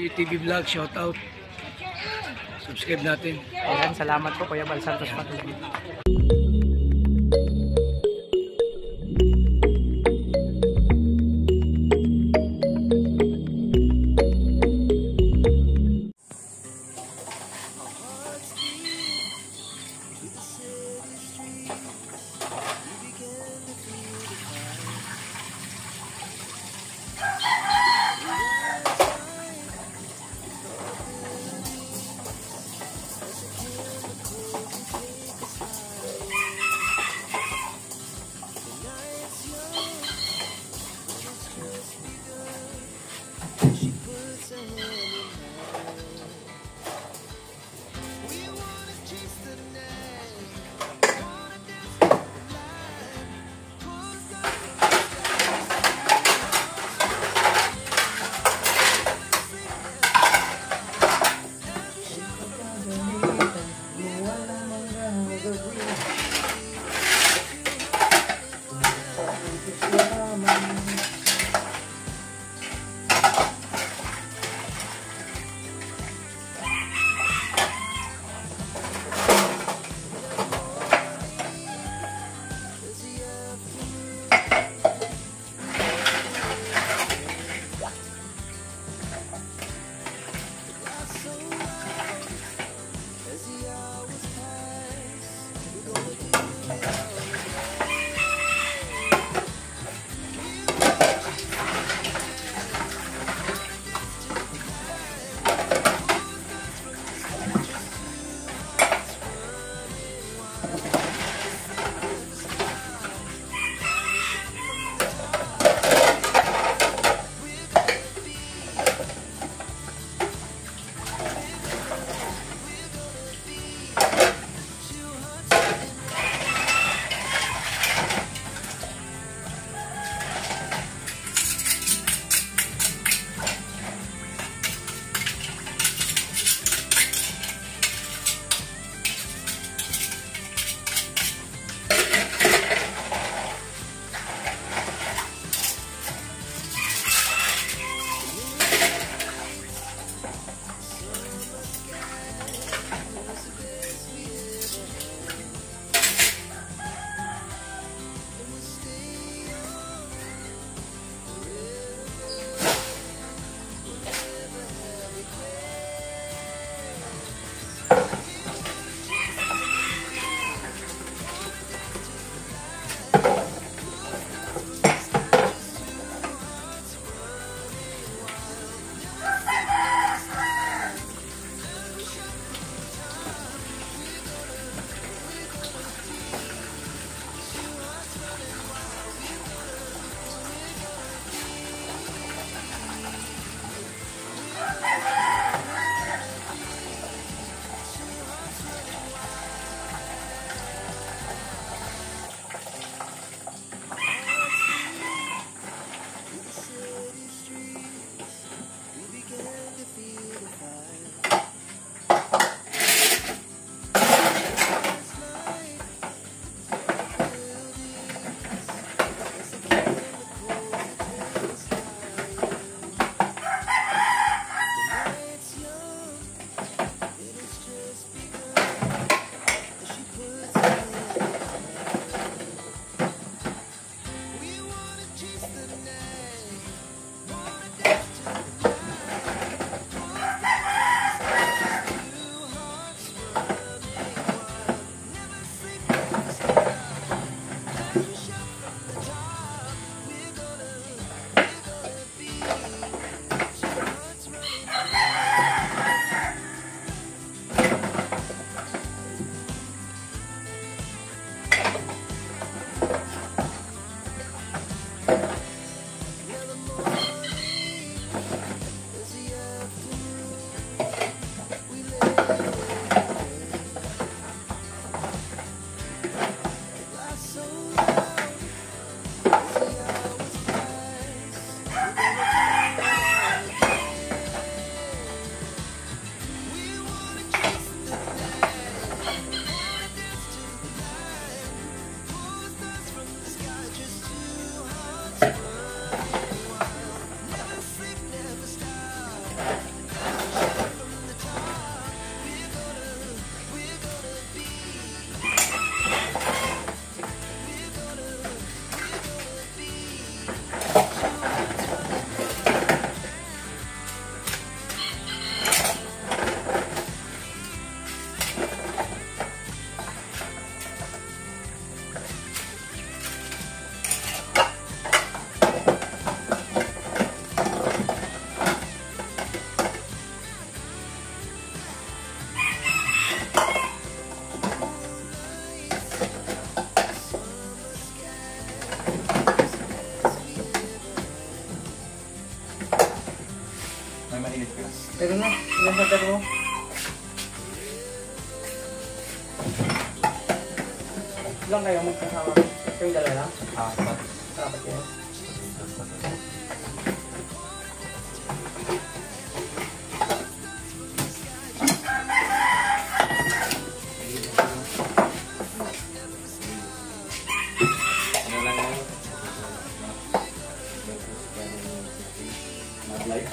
TV Vlog, shout out. Subscribe natin. Ayan, salamat po Kuya Bal Santos Patuloy. Pero na, ilan sa mo? Ilan kayo magkasama? Kayong dala lang? Apat. Apat yun. Ano lang yan? Mag-live.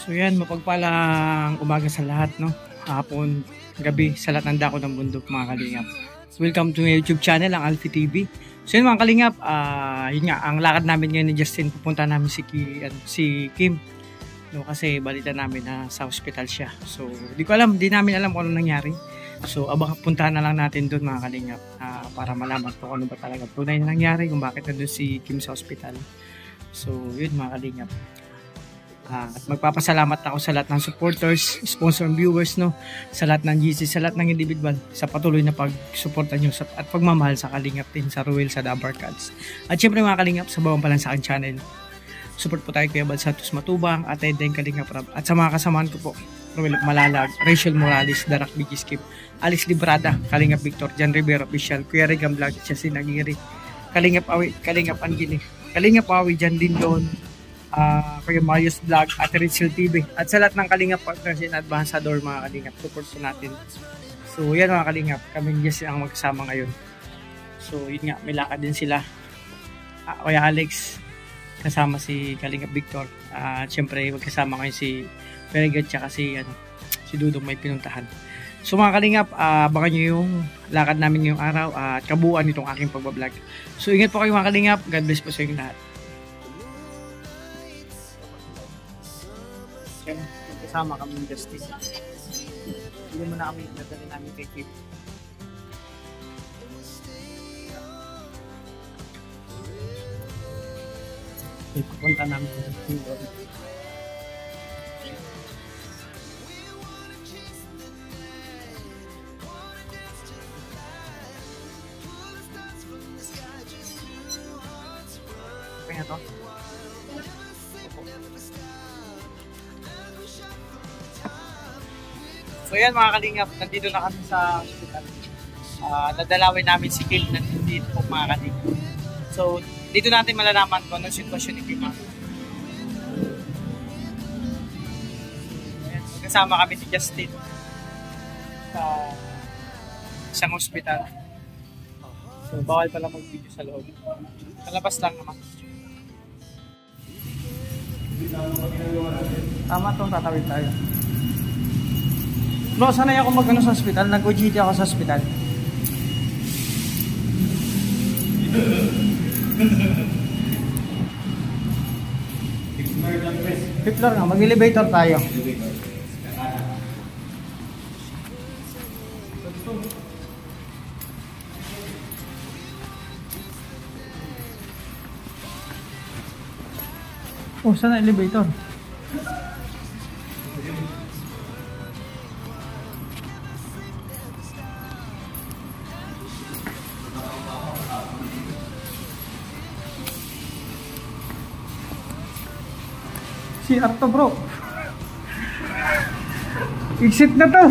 So yan, mapagpalang umaga sa lahat, no? Hapon, gabi, sa lahat ng dako ng bundok, mga kalingap. Welcome to my YouTube channel, ang Alfie TV. So yun mga kalingap, yun nga, ang lakad namin ngayon ni Justin, pupunta namin si Kim. No, kasi balita namin na sa hospital siya. So, di namin alam kung ano nangyari. So puntahan na lang natin doon mga kalingap para malaman kung ano ba talaga tunay na nangyari, kung bakit nandun si Kim sa ospital. So yun mga kalingap. At magpapasalamat ako sa lahat ng supporters, sponsor and viewers, no, sa lahat ng GC, sa lahat ng individual, sa patuloy na pagsuporta nyo at pagmamahal sa Kalingap din, sa Ruel, sa Dabar Cards. At syempre mga Kalingap, sa bawang pa lang sa akin channel, support po tayo Kuya Bal Santos Matubang, at Edeng Kalingap Rab, at sa mga kasamahan ko po, Ruel Malalag, Rachel Morales, Darak Biggie Skip, Alex Librada, Kalingap Victor, Jan Rivera Official, Kuya Regam Vlog, Chassin Aguirre, Kalingap Awi, Kalingap Angili, Kalingap Awi, Jan Lindon, Kuya Marius Vlog, at Rachel TV, at sa lahat ng Kalingap partners in Advancedor mga Kalingap, support po natin. So yan mga Kalingap, kami just ang magkasama ngayon. So yun nga, may lakad din sila, Kuya Alex kasama si Kalingap Victor, at syempre magkasama ngayon si Peregat tsaka si Dudong may pinuntahan. So mga Kalingap, abangan nyo yung lakad namin ngayong araw at kabuuan nitong aking pagbablog. So ingat po kayo mga Kalingap, God bless po sa inyong lahat. Kasama kami ng Justice. Hindi mo na kami nadali namin kay Kip. Pupunta namin sa Kip. Okay na to? So yan mga Kalingap, nandito na kami sa hospital. Nadalawin namin si Kim nandito po mga Kalingap. So dito natin malalaman kung anong sitwasyon ni Kim. Kasama kami si Justin sa isang hospital. So bawal pala mag-video sa loob. Kalabas lang naman. Tama itong tatawid tayo. Bro, sanay ako mag-ano sa hospital. Nag-OGT ako sa hospital. Fifth floor nga. Mag-elevator tayo. Oh, saan ang elevator? Si Arto bro. Exit na to.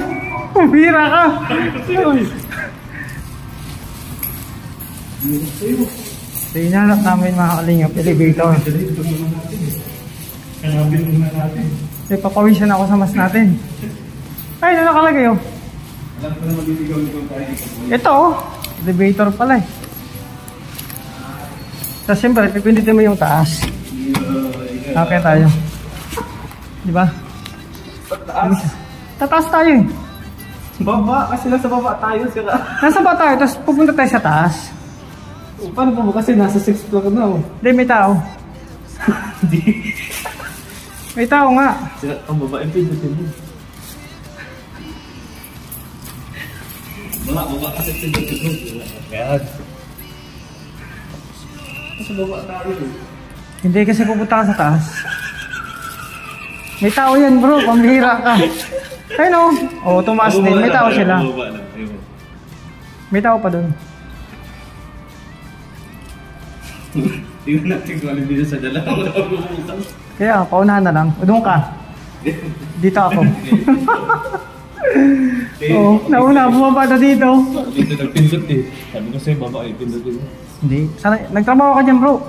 Pumira ka. So hinanap namin mga Kalingap elevator. Hanapin muna natin. Papawisan ako sa mas natin. Ay, ano nakalagay oh? Alam ko na magbibigay nito tayo. Ito oh. Elevator pala eh. So siyempre, pipindutin mo yung taas. Okay tayo. Diba? Taas. Tataas tayo eh. Baba, kasi nasa baba tayo. Nasa baba tayo, tapos pupunta tayo sa taas. Paano ba mo? Kasi nasa 6th floor na oh. Hindi, may tao. Hindi. May tao nga. Ang baba, pindutin mo. Baba kasi pindutin mo. Ayan. Nasa baba tayo eh. Hindi kasi pupunta ka sa taas. May tao yan bro, pambihira ka. Ayun o. Oo, tumaas din. May tao sila. May tao pa dun. Tingnan natin kung ano dito sa dala. Kaya, paunahan na lang. Doon ka. Dito ako. Oo, nauna. Bumaba na dito. Dito nagpindot eh. Sabi ko sa'yo, baba eh. Pindutin mo. Hindi. Sana, nagtrabaho ka dyan bro.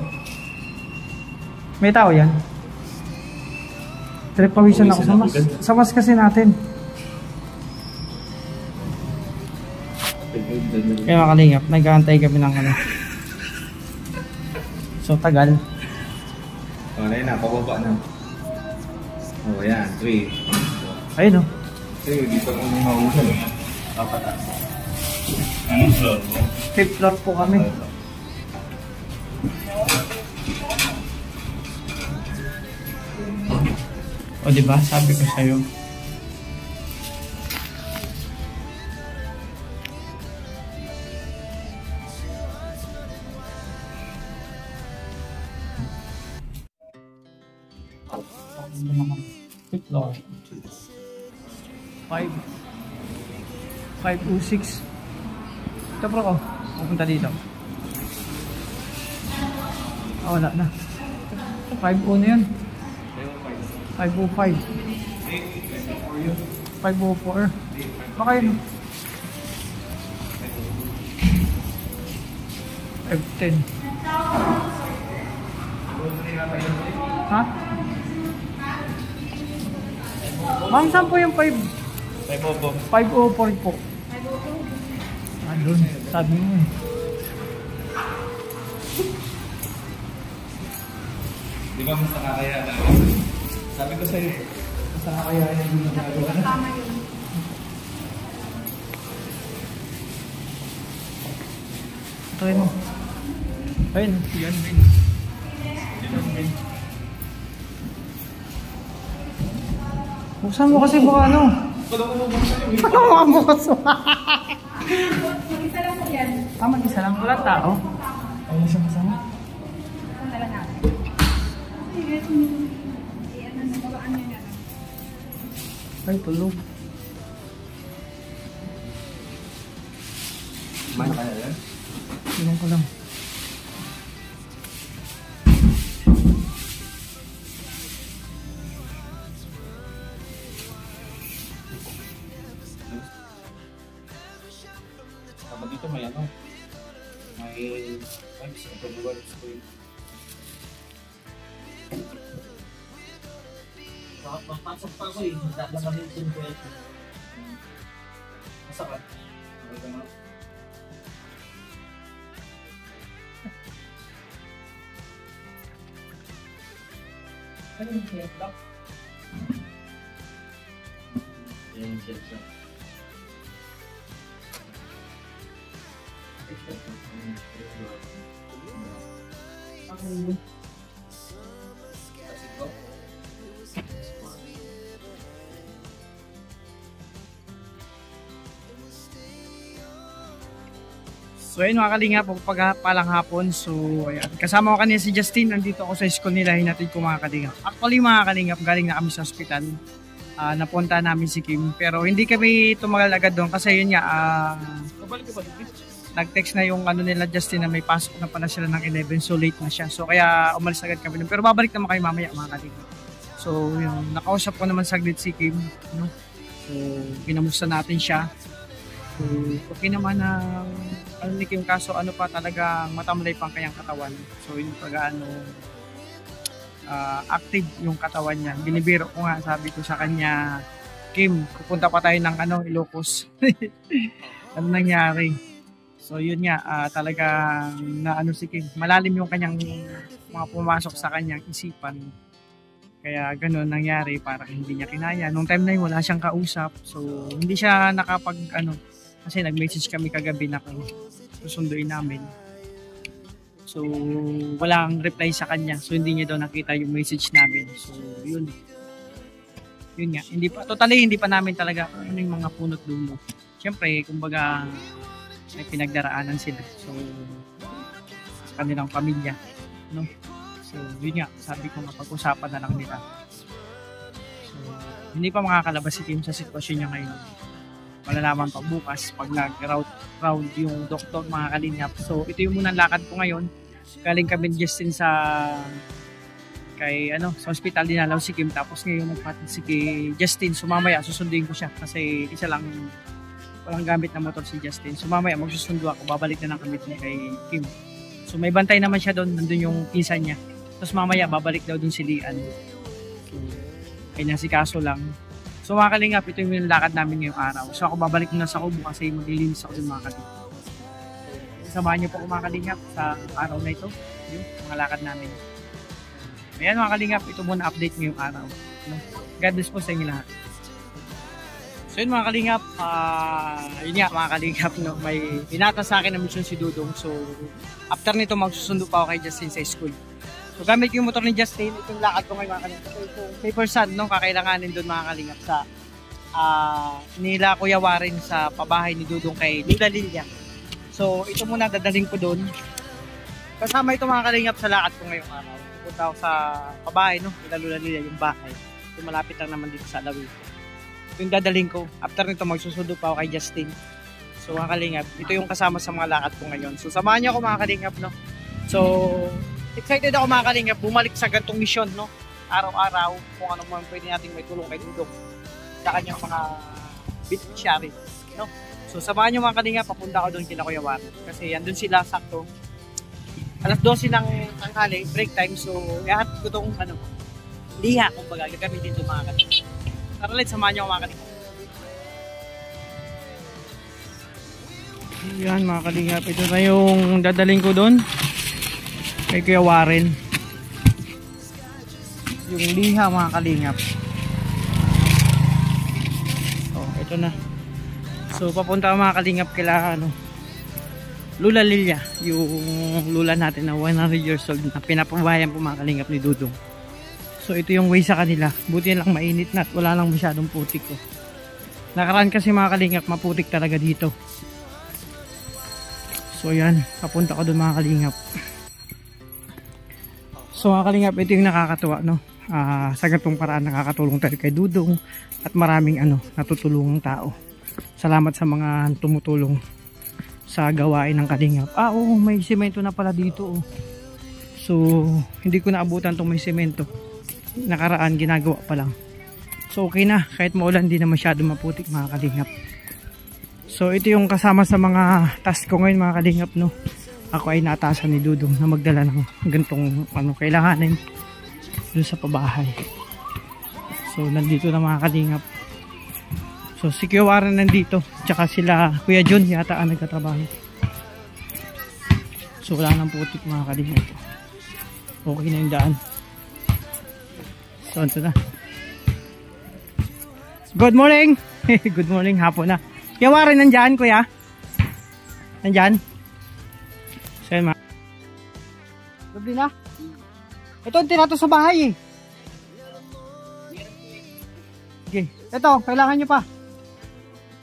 May tao yan. Pawisan ako sa mas. Sa mas kasi natin. Kaya mga Kalingap, nag-aantay kami ng ano. So tagal. O, na yun na. Pababa na. O, yan. 3. Ayun o. Kasi dito kung mausal eh. Kapata. 5th floor po kami. O diba, sabi ko sa'yo. Ito naman. Quick lock. 506. Ito bro ko. Pupunta dito. Ah, wala na. 5.0 na yun. 5.05. 5.04. Baka yun. 5.10. Ha? Ma'am, saan po yung 5? 5.04 po. Andun, sabi mo eh. Di ba mas nakakaya na? Sabi ko sa'yo, mas nakakaya na yung nagagawa na. Tama yun. Try mo. Ayun, yan, Ben. Yan, Ben. Buksan mo kasi baka ano. Wala ko mabuksan yung iba. Mga bukas mo. Mag-isa lang po yan. Mag-isa lang. Wala tao. Ayun siya kasama. Ito na lang natin. Iyan na, nagawaan niya na. Ay, tulog. Kumain kaya yan? Tingnan ko lang. Tama dito may ano? May pipes o pag-works ko yun. Papasok pa ako eh. Lalabahin ko yung pwede. Masakit. Okay nga. Ano yung plate lock? Yan yung plate lock. Ano? Kasi ko. So ayun mga kalingap, palang hapon. So ayan, kasama ko kanina si Justin. Nandito ako sa school nila, hinatid ko mga kalingap. Actually mga kalingap, galing na kami sa ospital. Napunta namin si Kim. Pero hindi kami tumagal agad doon kasi yun nga, Kabalik ka ba dito? nag-text na yung ano nila Justin na may pasok na pala sila ng 11. So late na siya. So kaya umalis agad kami doon. Pero babalik naman kayo mamaya mga kalingap. So yun, nakausap ko naman saglit si Kim. No? So kinamusta natin siya. So, okay naman na ano ni Kim, kaso ano pa talaga matamlay pang kanyang katawan. So yung pag-ano active yung katawan niya. Binibiro ko nga, sabi ko sa kanya, Kim, pupunta pa tayo ng ano, Ilocos. Ano nangyari? So yun nga, talagang na ano si Kim, malalim yung kanyang mga pumasok sa kanyang isipan. Kaya gano'n nangyari, parang hindi niya kinaya. Nung time na yun, wala siyang kausap. So hindi siya nakapag ano, kasi nag-message kami kagabi na kung susunduin namin. So, walang reply sa kanya. So, hindi niya daw nakita yung message namin. So, yun. Yun nga. Hindi pa namin talaga ano yung mga punot dulo. Siyempre, kumbaga, may pinagdaraanan sila. So, sa kanilang pamilya. No? So, yun nga. Sabi ko nga, pag-usapan na lang nila. So, hindi pa makakalabas si Kim sa sitwasyon niya ngayon. Malalaman pa bukas pag nag-round yung doktor mga kalingap. So ito yung munang lakad ko ngayon. Galing kami Justin sa hospital dinalaw si Kim, tapos ngayon nagpatid si Justin. So mamaya susunduin ko siya kasi isa lang walang gamit na motor si Justin. So mamaya magsusundo ako, babalik na lang kami kay Kim. So may bantay naman siya doon, nandun yung pinsan niya. Tapos mamaya babalik daw doon si Lian. So kaya si kaso lang. So mga kalingap, ito yung lakad namin ngayong araw. So ako babalik muna sa Kubo kasi maglilinis ako din mga kalingap. Samahan niyo po ako mga kalingap sa araw na ito. Yung mga lakad namin. Ayan mga kalingap, ito muna update ngayong araw. God bless po sa inyo lahat. So yun mga kalingap, yun nga mga kalingap, no, may binata sa akin na mission si Dudong. So after nito magsusundo pa ako kay Justin sa school. So gamit yung motor ni Justin, itong lakad ko ngayon mga kalingap. So itong paper sand, no, kakailanganin doon mga kalingap sa nila Kuya Warren sa pabahay ni Dudong kay Lola Lilia. So ito muna dadalhin ko doon. Kasama ito mga kalingap sa lakad ko ngayong araw. Punta ako sa pabahay, no? Lalo nila yung bahay. So, malapit lang naman dito sa Alawin. Ito yung dadaling ko. After nito, magsusundo pa ako kay Justin. So, mga kalingap, ito yung kasama sa mga lakad ko ngayon. So, samahan niyo ako mga kalingap, no? So, excited ako mga kalingap, bumalik sa gantong misyon, no? Araw-araw, kung ano man pwede natin may tulong kay Dudong sa kanyang mga beneficiary, no? So, samahan niyo mga kalingap, papunta ako doon kina Kuya War. Kasi andun sila sakto. Alas 12 ng tanghali, break time. So, ihahat ko itong liha, kumbaga, gagamitin ito mga kalingap. Tara ulit, samahan niyo ako mga kalingap. Yan mga kalingap, ito na yung dadaling ko doon kay Kuya Warren. Yung liha mga kalingap. Oh, ito na. So papunta mga kalingap kila Lula Lilia, yung lula natin na 100 years old na pinapabayan po mga kalingap ni Dudong. So ito yung way sa kanila. Buti lang mainit na at wala lang masyadong putik ko. Nakaraan kasi mga kalingap, maputik talaga dito. So yan, papunta ko doon mga kalingap. So mga kalingap, ito yung nakakatuwa, no? Sa ganitong paraan nakakatulong tayo kay Dudong at maraming natutulungang tao. Salamat sa mga tumutulong sa gawain ng kalingap. Oo, may semento na pala dito. Oh. So hindi ko naabutan itong may semento. Nakaraan ginagawa pa lang. So okay na, kahit maulan di na masyado maputik mga kalingap. So ito yung kasama sa mga task ko ngayon mga kalingap, no. Ako ay naatasan ni Dudong na magdala ng gantong kailanganin doon sa pabahay. So nandito na mga kalingap. So si Kuya Warren nandito, tsaka sila Kuya John yata ang nagtatrabaho. So wala nang putik mga kalingap. Okay na yung daan. So ito na. Good morning. Good morning, hapon na. Kuya Warren nandyan, kuya? Nandyan? So yun mga. Gabi na. Ito ang tinato sa bahay eh. Okay. Ito, kailangan nyo pa.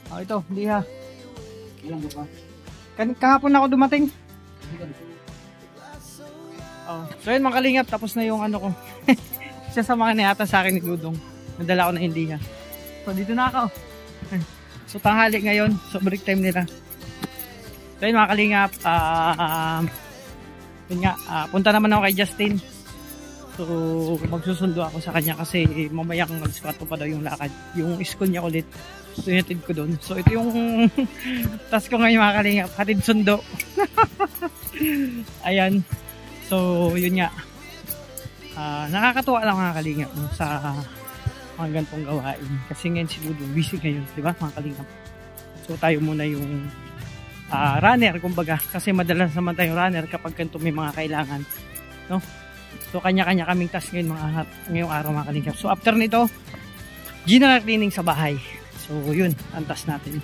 Oh, ito, hindi ha. Ilan ba pa? Kahapon ako dumating. Oh, so yun mga kalingap, tapos na yung ko. Isa sa mga niyata sa akin ni Dudong. Nadala ko na hindi ha. So dito na ako. So tanghali ngayon, so break time nila. So yun mga kalingap, yun nga, punta naman ako kay Justin. So magsusundo ako sa kanya kasi mamaya kung mag-squat pa daw yung lakad. Yung school niya ulit, so yunatid ko doon. So ito yung task ko ngayon mga kalingap, hatid sundo. Ayan. So yun nga, nakakatuwa lang mga kalingap, no, sa mga gantong gawain. Kasi ngayon si Dudong busy ngayon, di ba mga kalingap? So tayo muna yung runner, kumbaga. Kasi madalas naman tayong runner kapag ganito may mga kailangan. No? So kanya-kanya kaming task ngayon ngayong araw mga kalingap. So after nito, general cleaning sa bahay. So yun, ang task natin.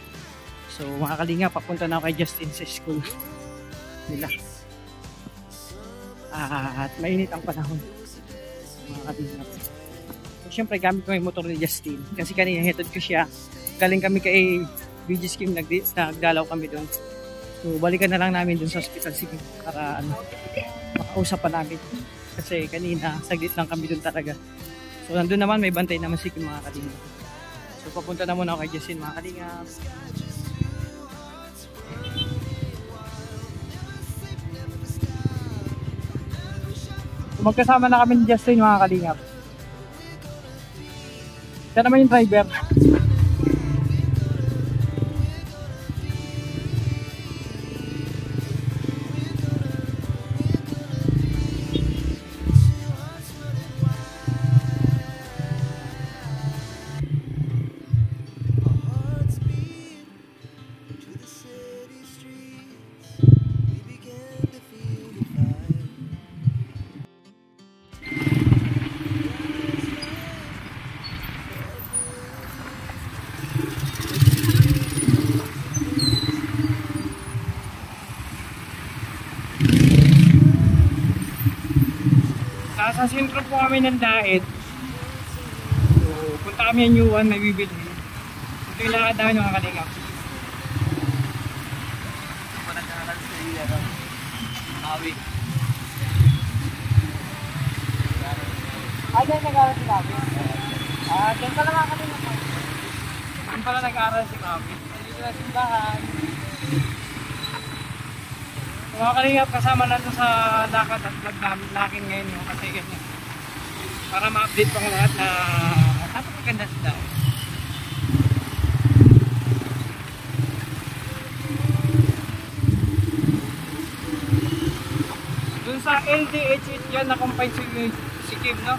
So mga kalingap, papunta na ako kay Justin sa school nila. At mainit ang panahon mga kalingap. So syempre gamit ko yung motor ni Justin kasi kanina hitod ko siya, galing kami kay BG Scheme, nagdalaw kami doon. So balikan na lang namin doon sa hospital sige para makausap pa namin kasi kanina saglit lang kami doon talaga. So nandun naman may bantay naman si mga kalingap. So papunta na muna ako kay Justin mga kalingap. Magkasama na kami ni Justin mga kalingap. Siya naman yung driver. Sa sentro po kami ng Daet. So, punta kami ng U1, may bibili. Ito yung lakad namin mga kalingap. Panagkaran sa iya. Awi. dyan nag-aaral si Kapi. Dyan pala nga kami na. Dyan pala nag-aaral si Kapi. Dito na simbahan. Mga kalingap, kasama na ito sa dakat at vlog namin ngayon yung kasi ganyan. Para ma-update pang lahat na napakaganda sila. Dun sa LDH yan na-combine si Kim, no?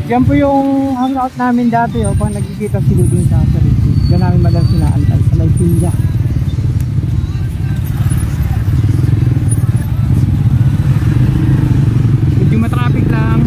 Yan po yung hangout namin dati pag nagkikita sila dun sa Sarili. Diyan namin madalas sinaantay sa Laipilla. Medyo matraffic lang.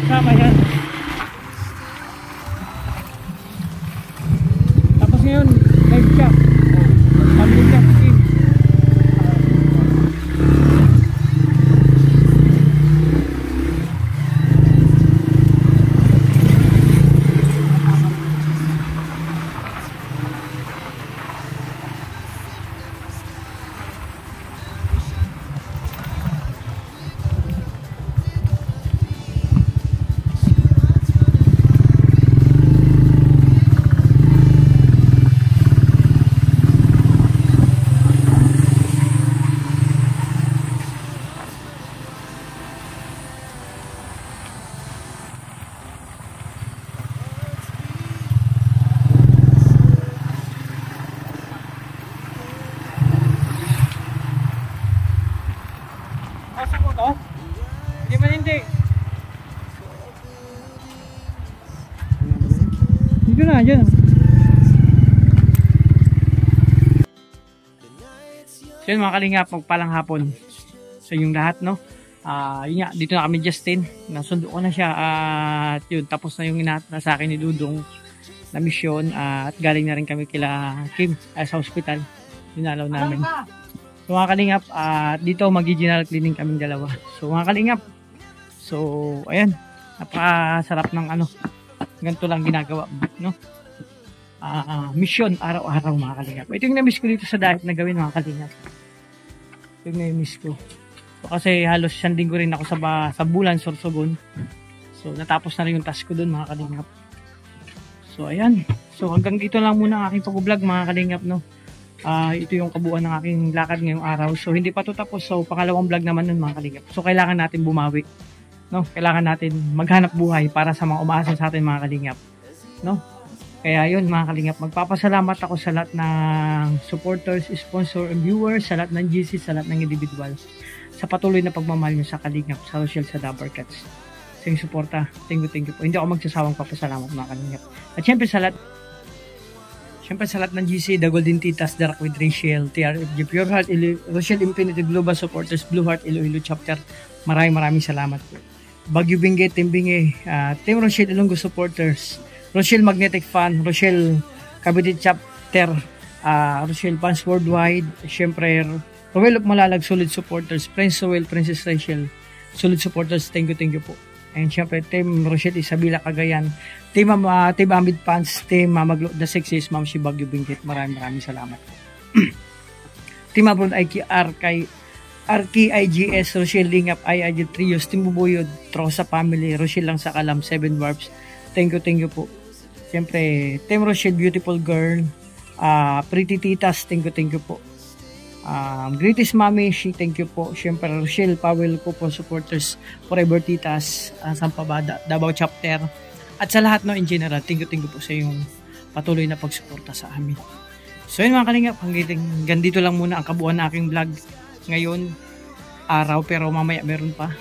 Sama yan. Tapos ngayon, live siya. Sabi siya, Kim. to? Hindi man hindi. Dito na, dyan. So yun mga kalingap, magpalang hapon sa inyong lahat, no? Yun nga, dito na kami Justin. Nasundo ko na siya at yun, tapos na yung inata sa akin ni Dudong na misyon at galing na rin kami kila Kim sa hospital. Dinalaw namin. So mga kalingap, dito mag-general cleaning kaming dalawa. So mga kalingap, so ayan, napakasarap ng ano, ganito lang ginagawa, no? Mission araw-araw mga kalingap. Ito yung na-miss ko dito sa diet na gawin mga kalingap. Ito yung na-miss ko. So, kasi halos isang linggo rin ako sa Bulan, Sorsogon. So natapos na rin yung task ko dun mga kalingap. So ayan. So hanggang dito lang muna ang aking pag-vlog mga kalingap, no. Ito yung kabuuan ng aking lakad ngayong araw. So hindi pa to tapos. So pangalawang vlog naman nun mga kalingap. So kailangan natin bumawi, no. Kailangan natin maghanap buhay para sa mga umaasa sa atin mga kalingap, no. Kaya yun mga kalingap, magpapasalamat ako sa lahat ng supporters, sponsor, and viewers, sa lahat ng GC, sa lahat ng individual, sa patuloy na pagmamahal nyo sa kalingap, sa Rochelle, sa Dabber Cats. Sa inyong suporta, thank you po. Hindi ako magsasawang papasalamat mga kalingap. At syempre sa lahat ng GC, The Golden Titas, The Rock with Rachel, TRFG, Pure Heart, Rochelle Infinity Global Supporters, Blue Heart, Iloilo Chapter, maraming salamat po. Baguio Benguet, Team Bingi, Team Rochelle Ilonggo Supporters, Rochelle Magnetic Fan, Rochelle Cavite Chapter, Rochelle Fans Worldwide, syempre Rowell of Malalag, solid supporters, Prince Rowell, Princess Rachel, solid supporters, thank you po. And syempre Team Rochelle Isabela Cagayan, Team Amid Fans, Team Maglo The Sexiest, Ma'am si Baguio Benguet, maraming salamat po. Team Abroad RKIGS, Rochelle Lingap, IIG Trios, Team Bubuyod, Trosa Family, Rochelle Lang sa Kalam, 7 Barbs, thank you po. Siyempre, Team Rochelle Beautiful Girl, Pretty Titas, thank you po. Greatest Mami, thank you po. Siyempre, Rochelle Powell ko po, supporters, Forever Titas, Sampabada, Davao Chapter, at sa lahat no in general, thank you po sa yung patuloy na pagsuporta sa amin. So yun mga kalingap, hanggang dito lang muna ang kabuuan na aking vlog ngayon araw, pero mamaya meron pa.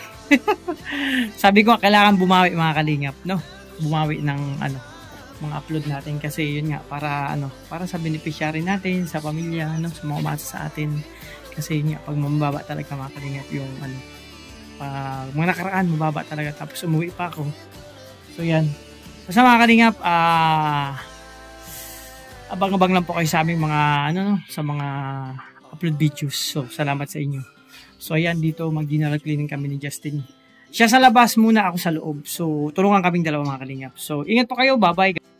Sabi ko kailangan bumawi mga kalingap, no? Bumawi ng mga upload natin kasi yun nga para sa beneficiary natin, sa pamilya, no, sa mga umasa sa atin. Kasi yun nga, pag mababa talaga mga kalingap yung mga nakaraan, mababa talaga, tapos umuwi pa ako. So yan. Sa mga kalingap, abang-abang lang po kayo sa aming mga sa mga upload videos. So salamat sa inyo. So ayan, dito mag-general cleaning kami ni Justin. Siya sa labas, muna ako sa loob. So tulungan kaming dalawa mga kalingap. So ingat po kayo, bye-bye.